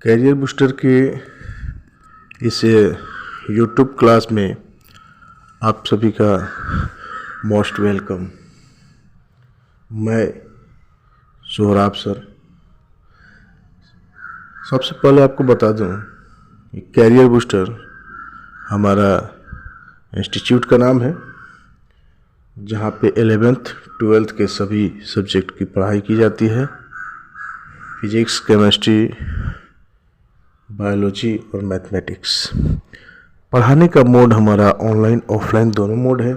Career booster के इस YouTube class में आप सभी का मोस्ट वेलकम। मैं सोहराब सर। सबसे पहले आपको बता दूं कि कैरियर बूस्टर हमारा इंस्टीट्यूट का नाम है, जहां पे 11th 12th के सभी सब्जेक्ट की पढ़ाई की जाती है। फिजिक्स, केमिस्ट्री, बायोलॉजी और मैथमेटिक्स। पढ़ाने का मोड हमारा ऑनलाइन ऑफलाइन दोनों मोड है,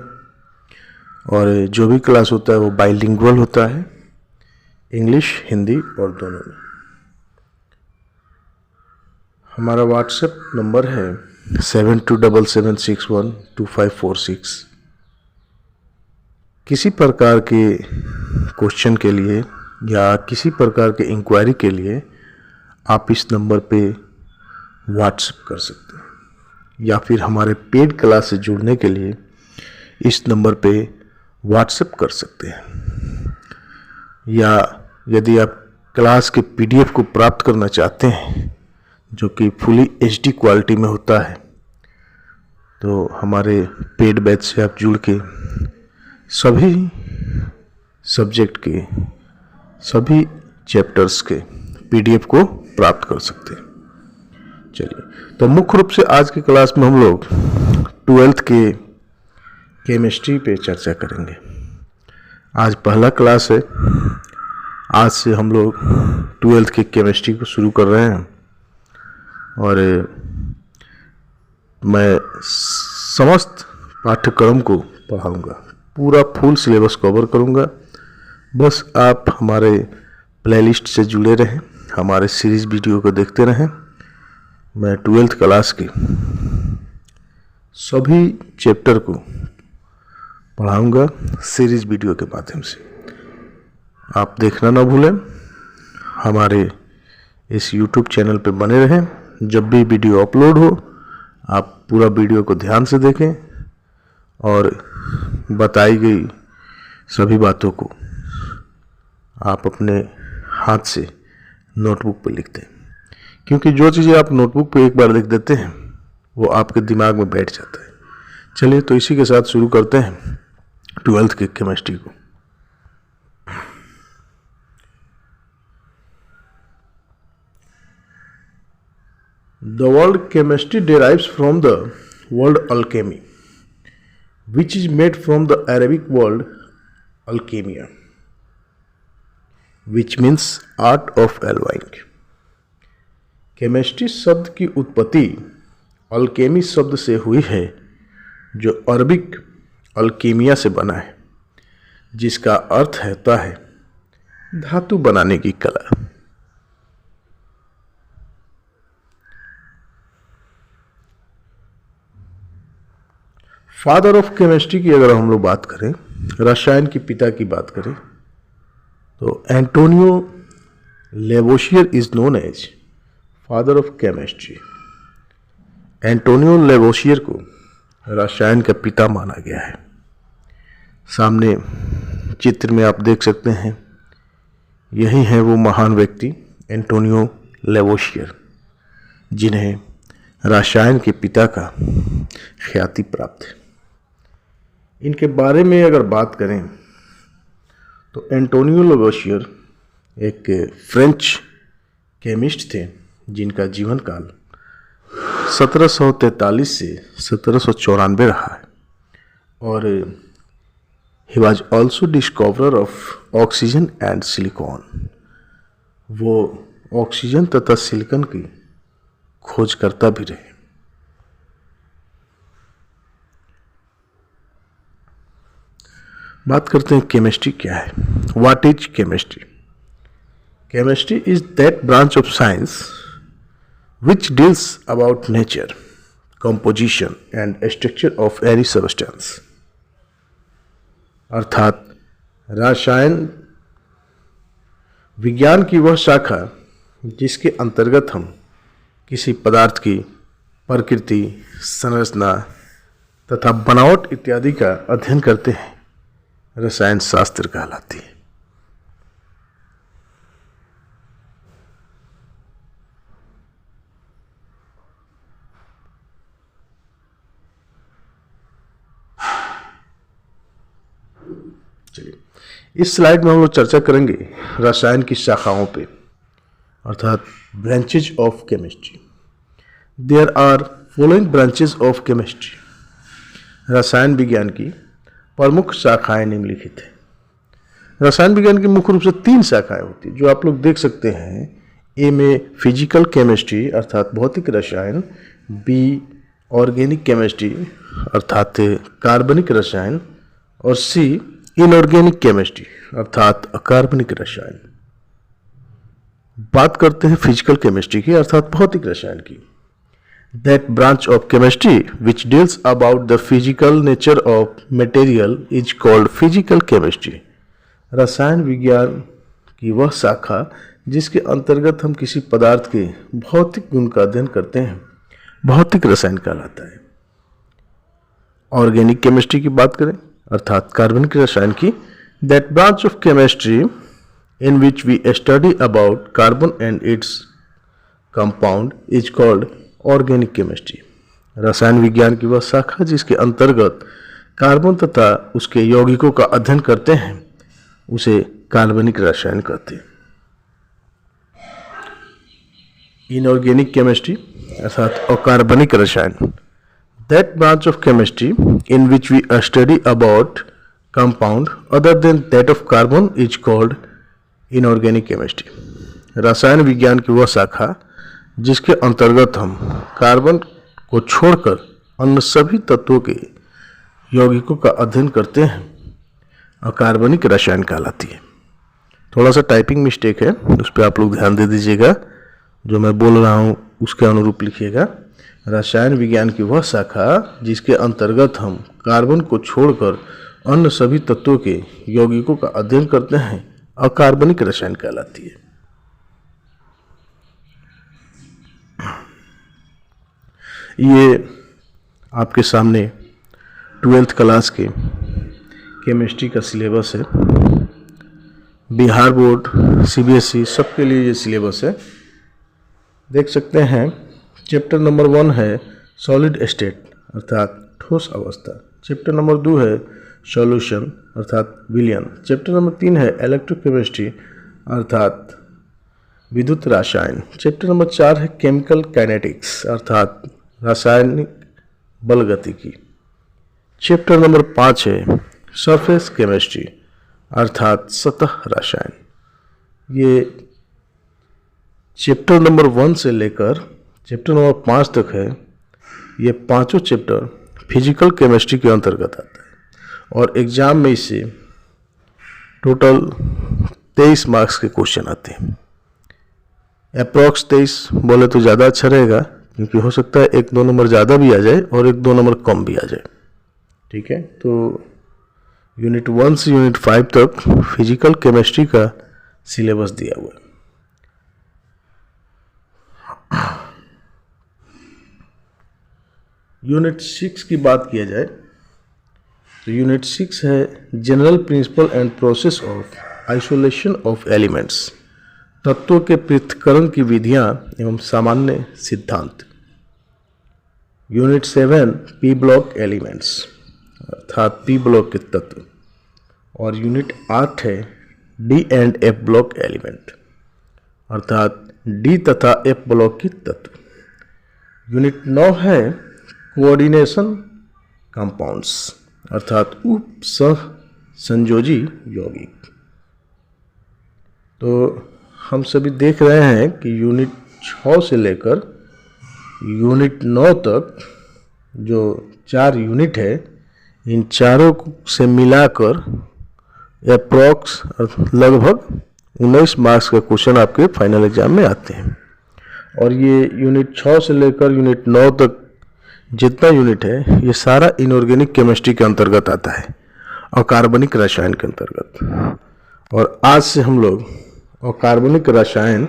और जो भी क्लास होता है वो बाइलिंगुअल होता है, इंग्लिश हिंदी और दोनों में। हमारा व्हाट्सएप नंबर है 7277612546। किसी प्रकार के क्वेश्चन के लिए या किसी प्रकार के इंक्वायरी के लिए आप इस नंबर पे व्हाट्सएप कर सकते हैं, या फिर हमारे पेड क्लास से जुड़ने के लिए इस नंबर पे व्हाट्सएप कर सकते हैं। या यदि आप क्लास के पीडीएफ को प्राप्त करना चाहते हैं जो कि फुली एचडी क्वालिटी में होता है, तो हमारे पेड बैच से आप जुड़ के सभी सब्जेक्ट के सभी चैप्टर्स के पीडीएफ को प्राप्त कर सकते हैं। चलिए, तो मुख्य रूप से आज की क्लास में हम लोग 12th के केमिस्ट्री पे चर्चा करेंगे। आज पहला क्लास है। आज से हम लोग 12th के केमिस्ट्री को शुरू कर रहे हैं, और मैं समस्त पाठ्यक्रम को पढ़ाऊंगा, पूरा फुल सिलेबस कवर करूंगा। बस आप हमारे प्लेलिस्ट से जुड़े रहें, हमारे सीरीज वीडियो को देखते रहें। मैं 12th क्लास के सभी चैप्टर को पढ़ाऊंगा सीरीज वीडियो के माध्यम से। आप देखना ना भूलें, हमारे इस YouTube चैनल पे बने रहें। जब भी वीडियो अपलोड हो आप पूरा वीडियो को ध्यान से देखें, और बताई गई सभी बातों को आप अपने हाथ से नोटबुक पर लिख दें, क्योंकि जो चीज़ें आप नोटबुक पे एक बार लिख देते हैं वो आपके दिमाग में बैठ जाता है। चलिए, तो इसी के साथ शुरू करते हैं 12th के केमिस्ट्री को। The word chemistry derives from the word alchemy, which is made from the Arabic word alchemia, which means art of alchemy. Chemistry शब्द की उत्पत्ति अल्केमी शब्द से हुई है, जो अरबिक अल्कीमिया से बना है, जिसका अर्थ होता है धातु बनाने की कला। फादर ऑफ केमिस्ट्री की अगर हम लोग बात करें, रसायन के पिता की बात करें, तो Antonio Lavoisier is known as father of chemistry. Antonio Lavoisier को रसायन का पिता माना गया है। सामने चित्र में आप देख सकते हैं, यही है वो महान व्यक्ति एंटोनियो लेवोशियर, जिन्हें रसायन के पिता का ख्याति प्राप्त है। इनके बारे में अगर बात करें तो एंटोनियो लेवोशियर एक फ्रेंच केमिस्ट थे, जिनका जीवन काल 1743 से 1794 रहा है, और he was also discoverer of oxygen and silicon. वो ऑक्सीजन तथा सिलिकॉन की खोजकर्ता भी रहे। बात करते हैं केमिस्ट्री क्या है। What is chemistry? Chemistry is that branch of science which deals about nature, composition and structure of any substance। अर्थात रसायन विज्ञान की वह शाखा जिसके अंतर्गत हम किसी पदार्थ की प्रकृति, संरचना तथा बनावट इत्यादि का अध्ययन करते हैं, रसायन शास्त्र कहलाती है। चलिए, इस स्लाइड में हम लोग चर्चा करेंगे रसायन की शाखाओं पे, अर्थात branches of chemistry. There are following branches of chemistry. रसायन विज्ञान की प्रमुख शाखाएं निम्नलिखित हैं। रसायन विज्ञान की मुख्य रूप से 3 शाखाएं होती हैं जो आप लोग देख सकते हैं। ए में फिजिकल केमिस्ट्री अर्थात भौतिक रसायन, बी ऑर्गेनिक केमिस्ट्री अर्थात कार्बनिक रसायन, और सी इनऑर्गेनिक केमिस्ट्री अर्थात अकार्बनिक रसायन। बात करते हैं फिजिकल केमिस्ट्री की अर्थात भौतिक रसायन की। That branch of chemistry which deals about the physical nature of material is called physical chemistry. रसायन विज्ञान की वह शाखा जिसके अंतर्गत हम किसी पदार्थ के भौतिक गुण का अध्ययन करते हैं, भौतिक रसायन कहलाता है। ऑर्गेनिक केमिस्ट्री की बात करें अर्थात कार्बनिक रसायन की, that branch of chemistry in which we study about carbon and its compound is called organic chemistry. रसायन विज्ञान की वह शाखा जिसके अंतर्गत कार्बन तथा उसके यौगिकों का अध्ययन करते हैं उसे कार्बनिक रसायन कहते हैं। इनऑर्गेनिक केमिस्ट्री अर्थात अकार्बनिक रसायन, that branch of chemistry in which we study about compound other than that of carbon is called inorganic chemistry. रसायन विज्ञान की वह शाखा जिसके अंतर्गत हम कार्बन को छोड़कर अन्य सभी तत्वों के यौगिकों का अध्ययन करते हैं, अकार्बनिक रसायन कहलाती है। थोड़ा सा टाइपिंग मिस्टेक है, उस पर आप लोग ध्यान दे दीजिएगा। जो मैं बोल रहा हूँ उसके अनुरूप लिखिएगा। रसायन विज्ञान की वह शाखा जिसके अंतर्गत हम कार्बन को छोड़कर अन्य सभी तत्वों के यौगिकों का अध्ययन करते हैं, अकार्बनिक रसायन कहलाती है। ये आपके सामने 12th क्लास के केमिस्ट्री का सिलेबस है। बिहार बोर्ड, CBSE सबके लिए ये सिलेबस है। देख सकते हैं चैप्टर नंबर 1 है सॉलिड स्टेट अर्थात ठोस अवस्था। चैप्टर नंबर 2 है सॉल्यूशन अर्थात विलयन। चैप्टर नंबर 3 है इलेक्ट्रोकेमिस्ट्री अर्थात विद्युत रसायन। चैप्टर नंबर 4 है केमिकल काइनेटिक्स अर्थात रासायनिक बल गतिकी। चैप्टर नंबर 5 है सरफेस केमिस्ट्री अर्थात सतह रसायन। ये चैप्टर नंबर 1 से लेकर चैप्टर नंबर 5 तक है। ये पांचों चैप्टर फिजिकल केमिस्ट्री के अंतर्गत आता है और एग्जाम में इससे टोटल 23 मार्क्स के क्वेश्चन आते हैं। अप्रॉक्स 23 बोले तो ज़्यादा अच्छा रहेगा, क्योंकि हो सकता है 1-2 नंबर ज़्यादा भी आ जाए और 1-2 नंबर कम भी आ जाए। ठीक है, तो यूनिट 1 से यूनिट 5 तक फिजिकल केमिस्ट्री का सिलेबस दिया हुआ है। यूनिट 6 की बात किया जाए तो यूनिट 6 है general principle and process of isolation of elements, तत्वों के पृथक्करण की विधियां एवं सामान्य सिद्धांत। यूनिट 7 पी ब्लॉक एलिमेंट्स अर्थात पी ब्लॉक के तत्व, और यूनिट 8 है D and F block element अर्थात डी तथा एफ ब्लॉक के तत्व। यूनिट 9 है कोऑर्डिनेशन कंपाउंड्स अर्थात उप सह संयोजी यौगिक। तो हम सभी देख रहे हैं कि यूनिट 6 से लेकर यूनिट 9 तक जो 4 यूनिट है, इन चारों से मिलाकर अप्रॉक्स लगभग 19 मार्क्स का क्वेश्चन आपके फाइनल एग्जाम में आते हैं। और ये यूनिट 6 से लेकर यूनिट 9 तक जितना यूनिट है ये सारा इनऑर्गेनिक केमिस्ट्री के अंतर्गत आता है, अकार्बनिक रसायन के अंतर्गत। और आज से हम लोग अकार्बनिक रसायन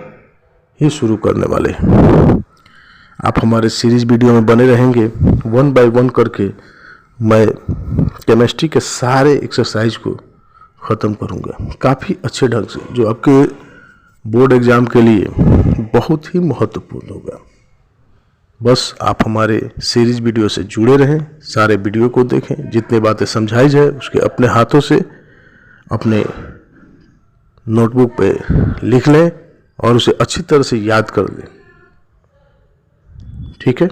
ही शुरू करने वाले हैं। आप हमारे सीरीज वीडियो में बने रहेंगे, 1 बाय 1 करके मैं केमिस्ट्री के सारे एक्सरसाइज को ख़त्म करूंगा काफ़ी अच्छे ढंग से, जो आपके बोर्ड एग्ज़ाम के लिए बहुत ही महत्वपूर्ण होगा। बस आप हमारे सीरीज वीडियो से जुड़े रहें, सारे वीडियो को देखें, जितनी बातें समझाई जाए उसके अपने हाथों से अपने नोटबुक पे लिख लें और उसे अच्छी तरह से याद कर लें। ठीक है,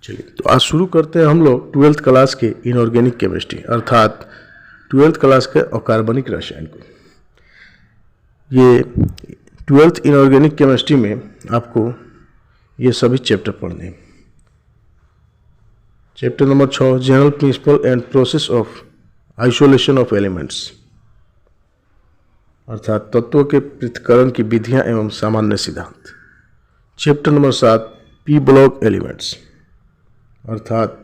चलिए तो आज शुरू करते हैं हम लोग 12th क्लास के इनऑर्गेनिक केमिस्ट्री अर्थात 12th क्लास के अकार्बनिक रसायन को। ये 12th इनऑर्गेनिक केमिस्ट्री में आपको ये सभी चैप्टर पढ़ने हैं। Chapter number 6 general principle and process of isolation of elements अर्थात तत्वों के पृथक्करण की विधियां एवं सामान्य सिद्धांत। Chapter number 7 P block elements अर्थात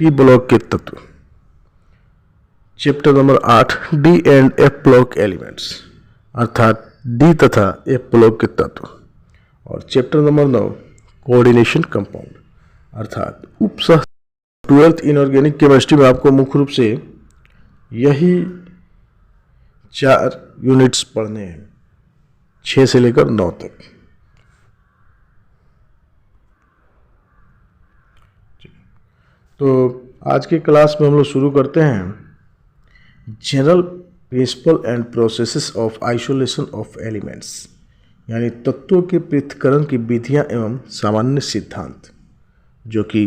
पी ब्लॉक के तत्व। Chapter number 8 D and F block elements अर्थात डी तथा एफ ब्लॉक के तत्व। और चैप्टर नंबर 9 कोऑर्डिनेशन कंपाउंड अर्थात उपसह। 12th इनऑर्गेनिक केमिस्ट्री में आपको मुख्य रूप से यही 4 यूनिट्स पढ़ने हैं, 6 से लेकर 9 तक। तो आज के क्लास में हम लोग शुरू करते हैं general principle and processes of isolation of elements यानी तत्वों के पृथक्करण की विधियां एवं सामान्य सिद्धांत, जो कि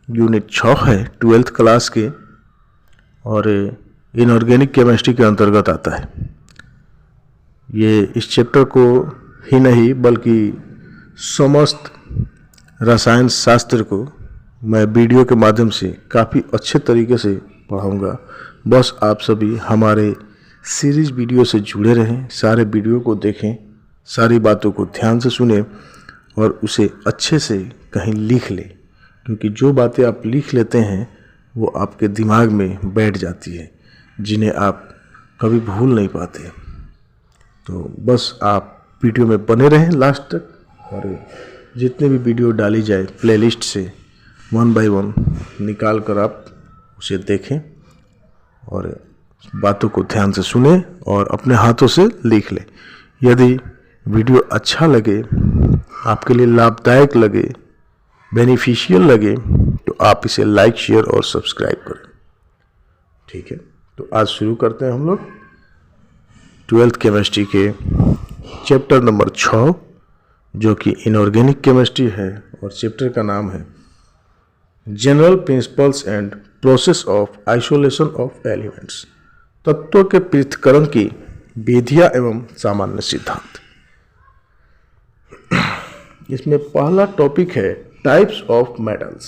यूनिट 6 है 12th क्लास के और इनऑर्गेनिक केमिस्ट्री के अंतर्गत आता है। ये इस चैप्टर को ही नहीं बल्कि समस्त रसायन शास्त्र को मैं वीडियो के माध्यम से काफ़ी अच्छे तरीके से पढ़ाऊँगा। बस आप सभी हमारे सीरीज वीडियो से जुड़े रहें, सारे वीडियो को देखें, सारी बातों को ध्यान से सुने और उसे अच्छे से कहीं लिख लें, क्योंकि जो बातें आप लिख लेते हैं वो आपके दिमाग में बैठ जाती है, जिन्हें आप कभी भूल नहीं पाते। तो बस आप वीडियो में बने रहें लास्ट तक और जितने भी वीडियो डाली जाए प्लेलिस्ट से 1 by 1 निकाल कर आप उसे देखें और बातों को ध्यान से सुने और अपने हाथों से लिख लें। यदि वीडियो अच्छा लगे, आपके लिए लाभदायक लगे, बेनिफिशियल लगे तो आप इसे लाइक, शेयर और सब्सक्राइब करें। ठीक है, तो आज शुरू करते हैं हम लोग 12th केमिस्ट्री के चैप्टर नंबर 6 जो कि इनऑर्गेनिक केमिस्ट्री है और चैप्टर का नाम है general principles and process of isolation of elements तत्वों के पृथक्करण की विधियां एवं सामान्य सिद्धांत। इसमें पहला टॉपिक है टाइप्स ऑफ मेटल्स।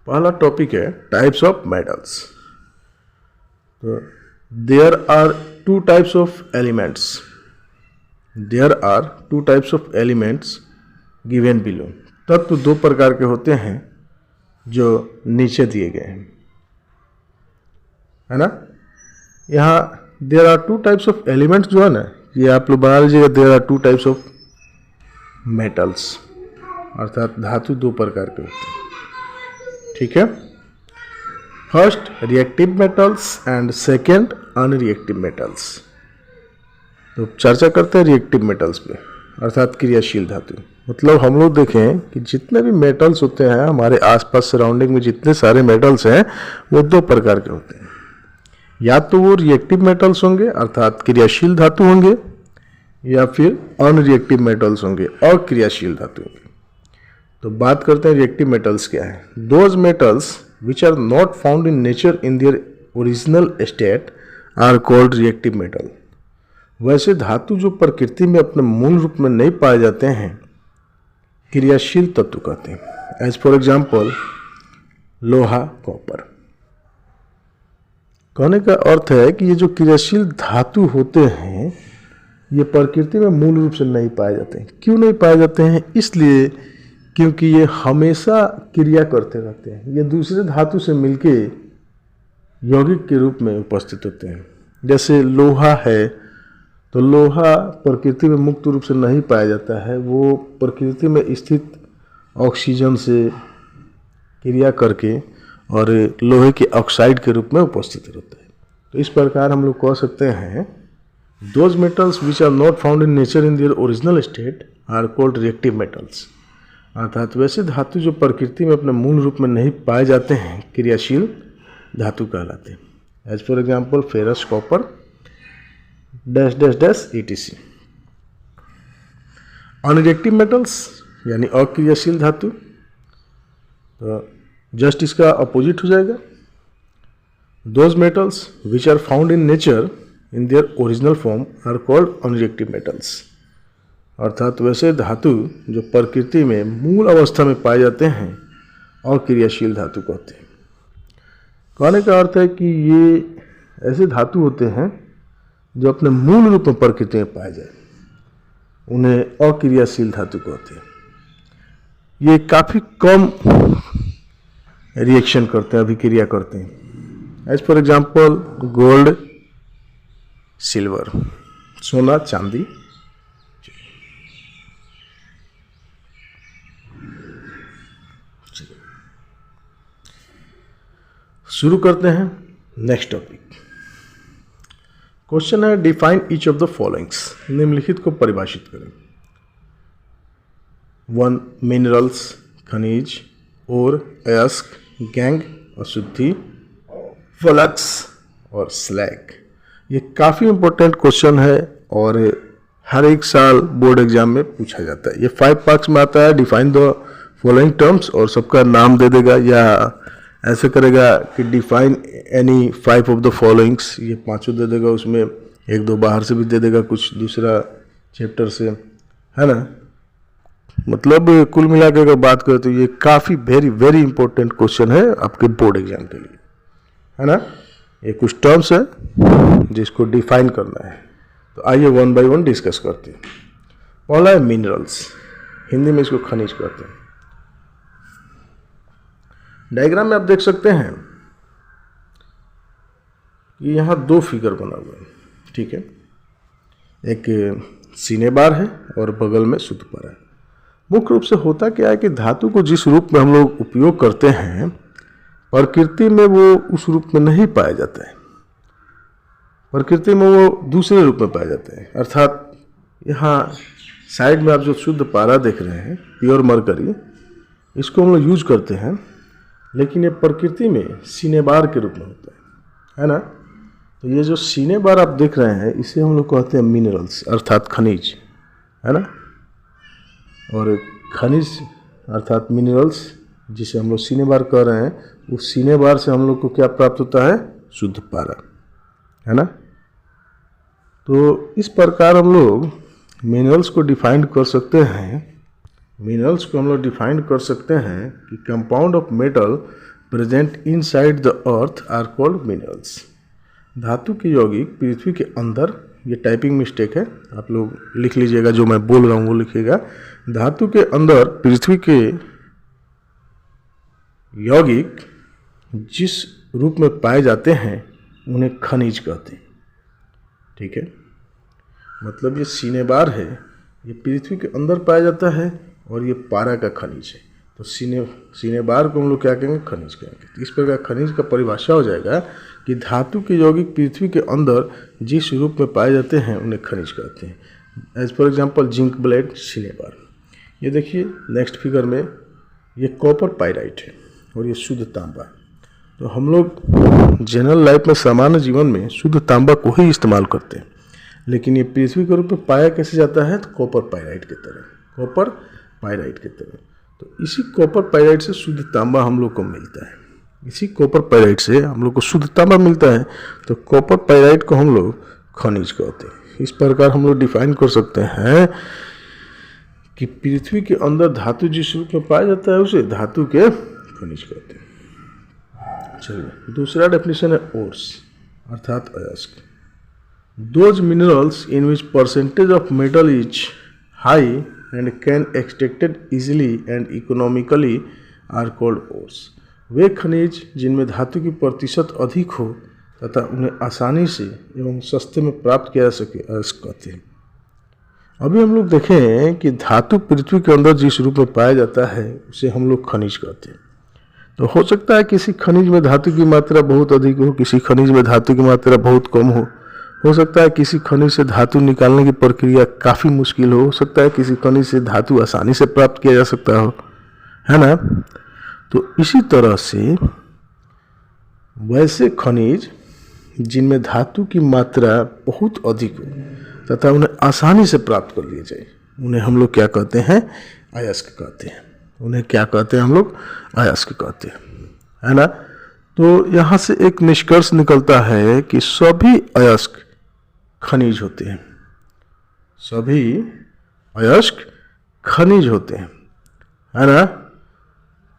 पहला टॉपिक है टाइप्स ऑफ मेटल्स। तो there are 2 types of elements. There are 2 types of elements given below. तत्व 2 प्रकार के होते हैं जो नीचे दिए गए हैं, है ना। यहाँ there are 2 types of elements जो है ना, ये आप लोग बना लीजिएगा। There are 2 types of metals अर्थात धातु 2 प्रकार के होते हैं। ठीक है, first reactive metals and second unreactive metals. तो चर्चा करते हैं रिएक्टिव मेटल्स पे अर्थात क्रियाशील धातु। मतलब हम लोग देखें कि जितने भी मेटल्स होते हैं हमारे आसपास सराउंडिंग में जितने सारे मेटल्स हैं वो 2 प्रकार के होते हैं। या तो वो रिएक्टिव मेटल्स होंगे अर्थात क्रियाशील धातु होंगे, या फिर अनरिएक्टिव मेटल्स होंगे अक्रियाशील धातु होंगे। तो बात करते हैं रिएक्टिव मेटल्स क्या है। Those metals which are not found in nature in their original state are called reactive metal. वैसे धातु जो प्रकृति में अपने मूल रूप में नहीं पाए जाते हैं क्रियाशील तत्व कहते हैं। एज फॉर एग्जाम्पल लोहा, कॉपर। कहने का अर्थ है कि ये जो क्रियाशील धातु होते हैं ये प्रकृति में मूल रूप से नहीं पाए जाते हैं। क्यों नहीं पाए जाते हैं? इसलिए क्योंकि ये हमेशा क्रिया करते रहते हैं। ये दूसरे धातु से मिलके यौगिक के रूप में उपस्थित होते हैं। जैसे लोहा है तो लोहा प्रकृति में मुक्त रूप से नहीं पाया जाता है, वो प्रकृति में स्थित ऑक्सीजन से क्रिया करके और लोहे के ऑक्साइड के रूप में उपस्थित रहता है। तो इस प्रकार हम लोग कह सकते हैं those metals which are not found in nature in their original state are called reactive metals। अर्थात वैसे धातु जो प्रकृति में अपने मूल रूप में नहीं पाए जाते हैं क्रियाशील धातु कहलाते हैं। As for example ferrous, copper, dash dash dash etc। Unreactive metals यानी अक्रियाशील धातु, तो जस्ट इसका अपोजिट हो जाएगा। Those metals which are found in nature in their original form are called unreactive metals. अर्थात वैसे धातु जो प्रकृति में मूल अवस्था में पाए जाते हैं अक्रियाशील धातु कहते हैं। कहने का अर्थ है कि ये ऐसे धातु होते हैं जो अपने मूल रूप में प्रकृति में पाए जाए, उन्हें अक्रियाशील धातु कहते हैं। ये काफ़ी कम रिएक्शन करते हैं, अभिक्रिया करते हैं। As for example gold, silver, सोना, चांदी। शुरू करते हैं नेक्स्ट टॉपिक। क्वेश्चन है define each of the followings. निम्नलिखित को परिभाषित करें। 1 मिनरल्स खनिज, और अयस्क, गैंग अशुद्धि, फ्लक्स और स्लैग। ये काफ़ी इंपॉर्टेंट क्वेश्चन है और हर एक साल बोर्ड एग्जाम में पूछा जाता है। ये 5 मार्क्स में आता है। डिफाइन द फॉलोइंग टर्म्स और सबका नाम दे देगा, या ऐसे करेगा कि define any 5 of the followings, ये 5 दे देगा। उसमें 1-2 बाहर से भी दे देगा, कुछ दूसरा चैप्टर से, है ना। मतलब कुल मिला के अगर बात करें तो ये काफ़ी वेरी वेरी इंपॉर्टेंट क्वेश्चन है आपके बोर्ड एग्जाम के लिए, है ना। ये कुछ टर्म्स है जिसको डिफाइन करना है। तो आइए 1 बाय 1 डिस्कस करते हैं। पहला है मिनरल्स, हिंदी में इसको खनिज कहते हैं। डायग्राम में आप देख सकते हैं कि यहाँ 2 फिगर बना हुआ है, ठीक है। एक सीने बार है और बगल में शुद्ध पारा है। मुख्य रूप से होता क्या है कि धातु को जिस रूप में हम लोग उपयोग करते हैं प्रकृति में वो उस रूप में नहीं पाया जाता है। प्रकृति में वो दूसरे रूप में पाए जाते हैं। अर्थात यहाँ साइड में आप जो शुद्ध पारा देख रहे हैं, प्योर मरकरी, इसको हम लोग यूज करते हैं, लेकिन ये प्रकृति में सीने बार के रूप में होता है ना। तो ये जो सीने बार आप देख रहे हैं इसे हम लोग कहते हैं मिनरल्स, अर्थात खनिज, है ना। और खनिज अर्थात मिनरल्स जिसे हम लोग सीने बार कह रहे हैं, उस सीने बार से हम लोग को क्या प्राप्त होता है? शुद्ध पारा, है ना। तो इस प्रकार हम लोग मिनरल्स को डिफाइन कर सकते हैं। मिनरल्स को हम लोग डिफाइन कर सकते हैं कि compound of metal present inside the earth are called minerals. धातु के यौगिक पृथ्वी के अंदर, ये टाइपिंग मिस्टेक है, आप लोग लिख लीजिएगा, जो मैं बोल रहा हूँ वो लिखिएगा। धातु के अंदर पृथ्वी के यौगिक जिस रूप में पाए जाते हैं उन्हें खनिज कहते हैं, ठीक है। मतलब ये सीने बार है, ये पृथ्वी के अंदर पाया जाता है और ये पारा का खनिज है। तो सीने बार को हम लोग क्या कहेंगे? खनिज कहेंगे। तो इस प्रकार खनिज का परिभाषा हो जाएगा कि धातु के यौगिक पृथ्वी के अंदर जिस रूप में पाए जाते हैं उन्हें खनिज कहते हैं। As for example zinc blende, cinnabar. ये देखिए नेक्स्ट फिगर में, ये कॉपर पाइराइट है और ये शुद्ध तांबा। तो हम लोग जनरल लाइफ में, सामान्य जीवन में शुद्ध तांबा को ही इस्तेमाल करते हैं, लेकिन ये पृथ्वी के रूप में पाया कैसे जाता है? तो कॉपर पाइराइट की तरह, कॉपर पाइराइट की तरह। तो इसी कॉपर पाइराइट से शुद्ध तांबा हम लोग को मिलता है। इसी कॉपर पाइराइट से हम लोग को शुद्ध तांबा मिलता है। तो कॉपर पाइराइट को हम लोग खनिज कहते हैं। इस प्रकार हम लोग डिफाइन कर सकते हैं कि पृथ्वी के अंदर धातु जिस रूप में पाया जाता है उसे धातु के खनिज कहते हैं। चलिए दूसरा डेफिनेशन है ओर्स, अर्थात अयस्क। Those minerals in which percentage of metal is high and can extracted easily and economically are called ores. वे खनिज जिनमें धातु की प्रतिशत अधिक हो तथा उन्हें आसानी से एवं सस्ते में प्राप्त किया जा सके, अयस्क कहते हैं। अभी हम लोग देखें कि धातु पृथ्वी के अंदर जिस रूप में पाया जाता है उसे हम लोग खनिज कहते हैं। तो हो सकता है किसी खनिज में धातु की मात्रा बहुत अधिक हो, किसी खनिज में धातु की मात्रा बहुत कम हो सकता है किसी खनिज से धातु निकालने की प्रक्रिया काफ़ी मुश्किल हो सकता है किसी खनिज से धातु आसानी से प्राप्त किया जा सकता हो। है ना। तो इसी तरह से वैसे खनिज जिनमें धातु की मात्रा बहुत अधिक हो तथा उन्हें आसानी से प्राप्त कर लिया जाए, उन्हें हम लोग क्या कहते हैं, अयस्क कहते हैं। उन्हें क्या कहते हैं हम लोग, अयस्क कहते हैं, है ना। तो यहाँ से एक निष्कर्ष निकलता है कि सभी अयस्क खनिज होते हैं, सभी अयस्क खनिज होते हैं, है ना।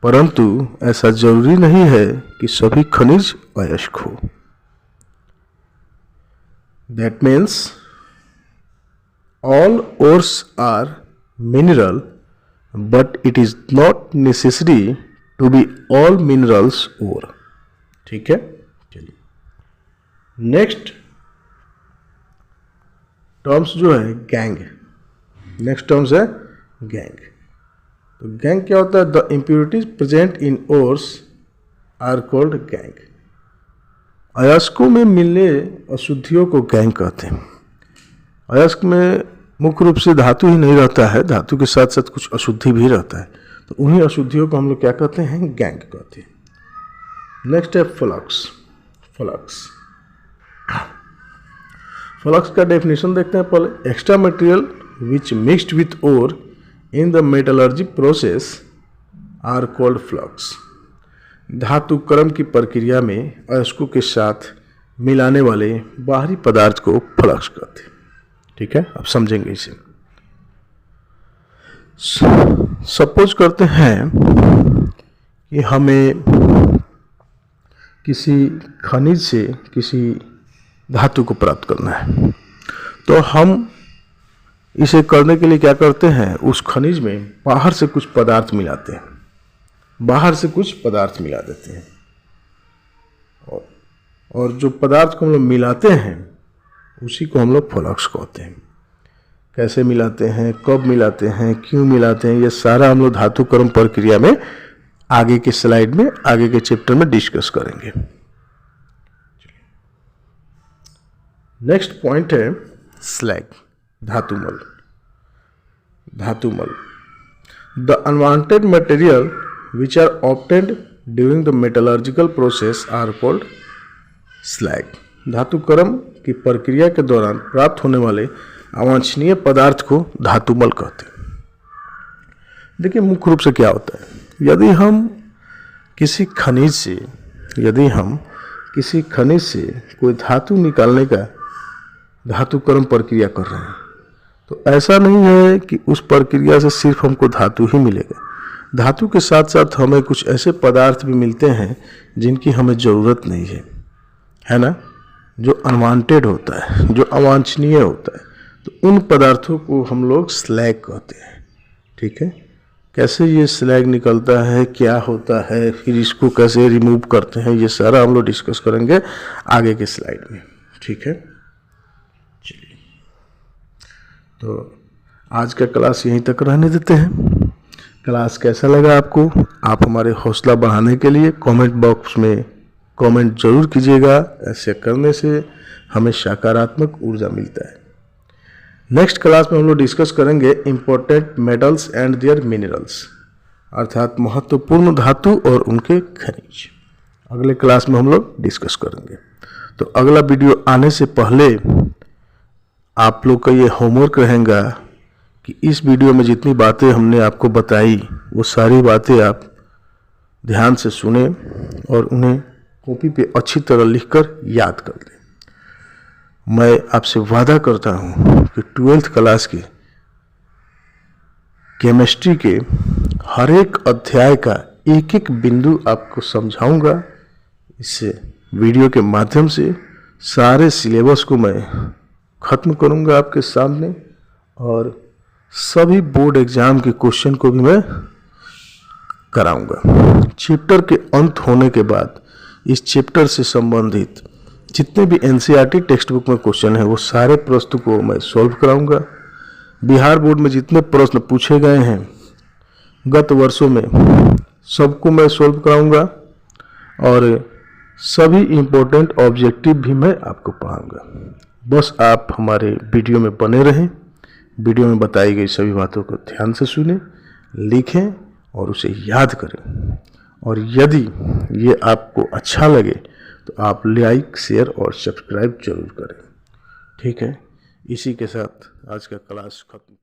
परंतु ऐसा जरूरी नहीं है कि सभी खनिज अयस्क हो। That means all ores are mineral, but it is not necessary to be all minerals ore। ठीक है, चलिए नेक्स्ट टर्म्स जो है गैंग। नेक्स्ट टर्म्स है गैंग। तो गैंग क्या होता है, the impurities present in ores are called gangue. अयस्कों में मिलने अशुद्धियों को गैंग कहते हैं। अयस्क में मुख्य रूप से धातु ही नहीं रहता है, धातु के साथ साथ कुछ अशुद्धि भी रहता है, तो उन्हीं अशुद्धियों को हम लोग क्या कहते हैं, गैंग कहते हैं। नेक्स्ट है फ्लक्स। फ्लक्स फ्लक्स का डेफिनेशन देखते हैं पहले। Extra material which mixed with ore in the metallurgy process are called flux. धातु कर्म की प्रक्रिया में अयस्कों के साथ मिलाने वाले बाहरी पदार्थ को फ्लक्स कहते हैं। ठीक है, अब समझेंगे इसे। सपोज करते हैं कि हमें किसी खनिज से किसी धातु को प्राप्त करना है, तो हम इसे करने के लिए क्या करते हैं, उस खनिज में बाहर से कुछ पदार्थ मिलाते हैं, बाहर से कुछ पदार्थ मिला देते हैं, और जो पदार्थ को हम लोग मिलाते हैं उसी को हम लोग फ्लक्स कहते हैं। कैसे मिलाते हैं, कब मिलाते हैं, क्यों मिलाते हैं, ये सारा हम लोग धातु कर्म प्रक्रिया में आगे के स्लाइड में, आगे के चैप्टर में डिस्कस करेंगे। नेक्स्ट पॉइंट है स्लैग, धातुमल। धातुमल, the unwanted material which are obtained during the metallurgical process are called slag। धातु कर्म की प्रक्रिया के दौरान प्राप्त होने वाले अवांछनीय पदार्थ को धातुमल कहते हैं। देखिए मुख्य रूप से क्या होता है, यदि हम किसी खनिज से कोई धातु निकालने का धातु कर्म प्रक्रिया कर रहे हैं, तो ऐसा नहीं है कि उस प्रक्रिया से सिर्फ हमको धातु ही मिलेगा। धातु के साथ साथ हमें कुछ ऐसे पदार्थ भी मिलते हैं जिनकी हमें ज़रूरत नहीं है ना, जो अनवांटेड होता है, जो अवांछनीय होता है, तो उन पदार्थों को हम लोग स्लैग कहते हैं। ठीक है, कैसे ये स्लैग निकलता है, क्या होता है, फिर इसको कैसे रिमूव करते हैं, ये सारा हम लोग डिस्कस करेंगे आगे के स्लाइड में। ठीक है, चलिए तो आज का क्लास यहीं तक रहने देते हैं। क्लास कैसा लगा आपको, आप हमारे हौसला बढ़ाने के लिए कमेंट बॉक्स में कमेंट जरूर कीजिएगा। ऐसे करने से हमें सकारात्मक ऊर्जा मिलता है। नेक्स्ट क्लास में हम लोग डिस्कस करेंगे important metals and their minerals, अर्थात महत्वपूर्ण धातु और उनके खनिज। अगले क्लास में हम लोग डिस्कस करेंगे। तो अगला वीडियो आने से पहले आप लोग का ये होमवर्क रहेगा कि इस वीडियो में जितनी बातें हमने आपको बताई वो सारी बातें आप ध्यान से सुने और उन्हें कॉपी पे अच्छी तरह लिखकर याद कर लें। मैं आपसे वादा करता हूँ कि 12th क्लास के केमिस्ट्री के हर एक अध्याय का एक एक बिंदु आपको समझाऊंगा। इससे वीडियो के माध्यम से सारे सिलेबस को मैं ख़त्म करूंगा आपके सामने, और सभी बोर्ड एग्जाम के क्वेश्चन को भी मैं कराऊंगा। चैप्टर के अंत होने के बाद इस चैप्टर से संबंधित जितने भी एनसीईआरटी टेक्स्ट बुक में क्वेश्चन है वो सारे प्रश्न को मैं सॉल्व कराऊंगा। बिहार बोर्ड में जितने प्रश्न पूछे गए हैं गत वर्षों में सबको मैं सॉल्व कराऊंगा, और सभी इम्पोर्टेंट ऑब्जेक्टिव भी मैं आपको पढ़ाऊंगा। बस आप हमारे वीडियो में बने रहें, वीडियो में बताई गई सभी बातों को ध्यान से सुनें, लिखें और उसे याद करें। और यदि ये आपको अच्छा लगे तो आप लाइक, शेयर और सब्सक्राइब जरूर करें। ठीक है, इसी के साथ आज का क्लास खत्म।